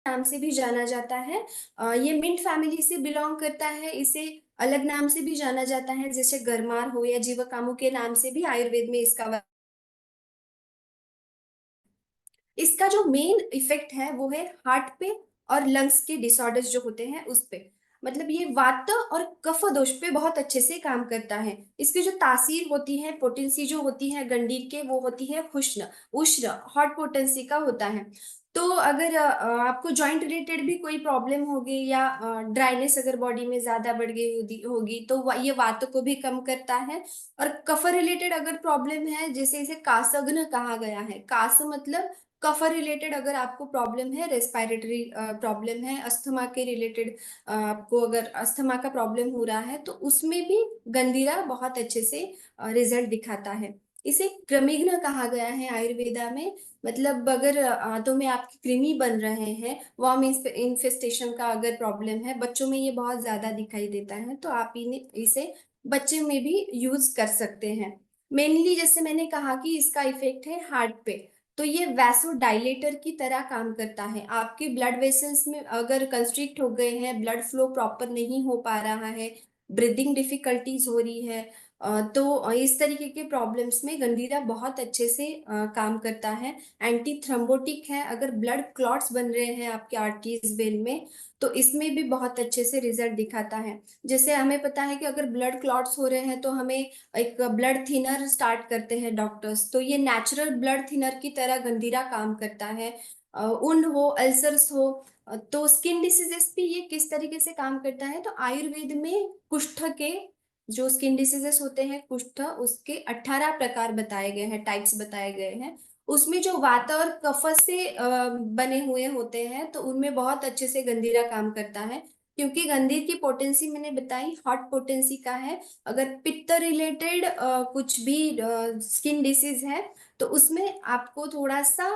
नाम से भी जाना जाता है। ये मिंट फैमिली से बिलोंग करता है। इसे अलग नाम से भी जाना जाता है, जैसे गरमार हो या जीवकामू के नाम से भी आयुर्वेद में इसका जो मेन इफेक्ट है वो है हार्ट पे और लंग्स के डिसऑर्डर्स जो होते हैं उस पे। मतलब ये वात और कफ दोष पे बहुत अच्छे से काम करता है। इसकी जो तासीर होती है, पोटेंसी जो होती है गंडीर के, वो होती है खुश्न उष्ण, हॉट पोटेंसी का होता है। तो अगर आपको जॉइंट रिलेटेड भी कोई प्रॉब्लम होगी या ड्राइनेस अगर बॉडी में ज्यादा बढ़ गई होगी तो ये वात को भी कम करता है। और कफ रिलेटेड अगर प्रॉब्लम है, जैसे इसे कासग्न कहा गया है, कास मतलब कफ रिलेटेड अगर आपको प्रॉब्लम है, रेस्पिरेटरी प्रॉब्लम है, अस्थमा के रिलेटेड आपको अगर अस्थमा का प्रॉब्लम हो रहा है, तो उसमें भी गंधीरा बहुत अच्छे से रिजल्ट दिखाता है। इसे कृमिघ्न कहा गया है आयुर्वेदा में। मतलब अगर आंतों में आपकी कृमि बन रहे हैं, वर्म इन्फेस्टेशन का अगर प्रॉब्लम है, बच्चों में ये बहुत ज्यादा दिखाई देता है, तो आप इन्हें इसे बच्चे में भी यूज कर सकते हैं। मेनली जैसे मैंने कहा कि इसका इफेक्ट है हार्ट पे, तो ये वैसो डायलेटर की तरह काम करता है। आपके ब्लड वेसल्स में अगर कंस्ट्रिक्ट हो गए हैं, ब्लड फ्लो प्रॉपर नहीं हो पा रहा है, ब्रीदिंग डिफिकल्टीज हो रही है, तो इस तरीके के प्रॉब्लम्स में गंधीरा बहुत अच्छे से काम करता है। एंटी थ्रम्बोटिक है। अगर ब्लड क्लॉट्स बन रहे हैं आपके आर्टरीज वेन में, तो इसमें भी बहुत अच्छे से रिजल्ट दिखाता है। जैसे हमें पता है कि अगर ब्लड क्लॉट्स हो रहे हैं तो हमें एक ब्लड थिनर स्टार्ट करते हैं डॉक्टर्स, तो ये नेचुरल ब्लड थिनर की तरह गंदीरा काम करता है। उन हो, अल्सर्स हो, तो स्किन डिसीजेस पे ये किस तरीके से काम करता है, तो आयुर्वेद में कुष्ठ के जो स्किन डिसीजेस होते हैं, कुष्ठ, उसके 18 प्रकार बताए गए हैं, टाइप्स बताए गए हैं। उसमें जो वात और कफ से बने हुए होते हैं, तो उनमें बहुत अच्छे से गंदीरा काम करता है। क्योंकि गंधीर की पोटेंसी मैंने बताई हॉट पोटेंसी का है। अगर पित्त रिलेटेड कुछ भी स्किन डिसीज है, तो उसमें आपको थोड़ा सा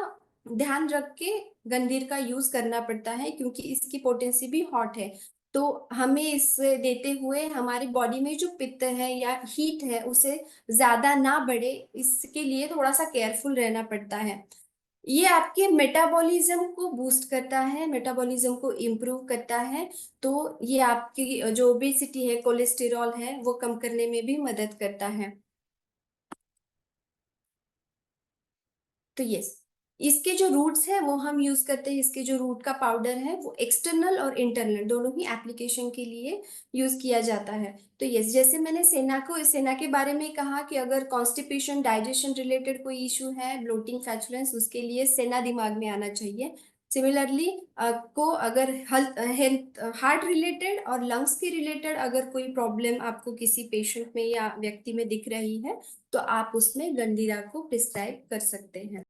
ध्यान रख के गंधीर का यूज करना पड़ता है, क्योंकि इसकी पोटेंसी भी हॉट है। तो हमें इसे देते हुए हमारी बॉडी में जो पित्त है या हीट है उसे ज्यादा ना बढ़े, इसके लिए थोड़ा सा केयरफुल रहना पड़ता है। ये आपके मेटाबॉलिज्म को बूस्ट करता है, मेटाबॉलिज्म को इम्प्रूव करता है। तो ये आपकी जो ओबेसिटी है, कोलेस्टेरॉल है, वो कम करने में भी मदद करता है। तो यस, इसके जो रूट्स है वो हम यूज करते हैं। इसके जो रूट का पाउडर है वो एक्सटर्नल और इंटरनल दोनों ही एप्लीकेशन के लिए यूज किया जाता है। तो यस, जैसे मैंने सेना के बारे में कहा कि अगर कॉन्स्टिपेशन, डाइजेशन रिलेटेड कोई इशू है, ब्लोटिंग, फैचुलेंस, उसके लिए सेना दिमाग में आना चाहिए। सिमिलरली को अगर हेल्थ, हार्ट रिलेटेड और लंग्स के रिलेटेड अगर कोई प्रॉब्लम आपको किसी पेशेंट में या व्यक्ति में दिख रही है, तो आप उसमें गंडीरा को प्रिस्क्राइब कर सकते हैं।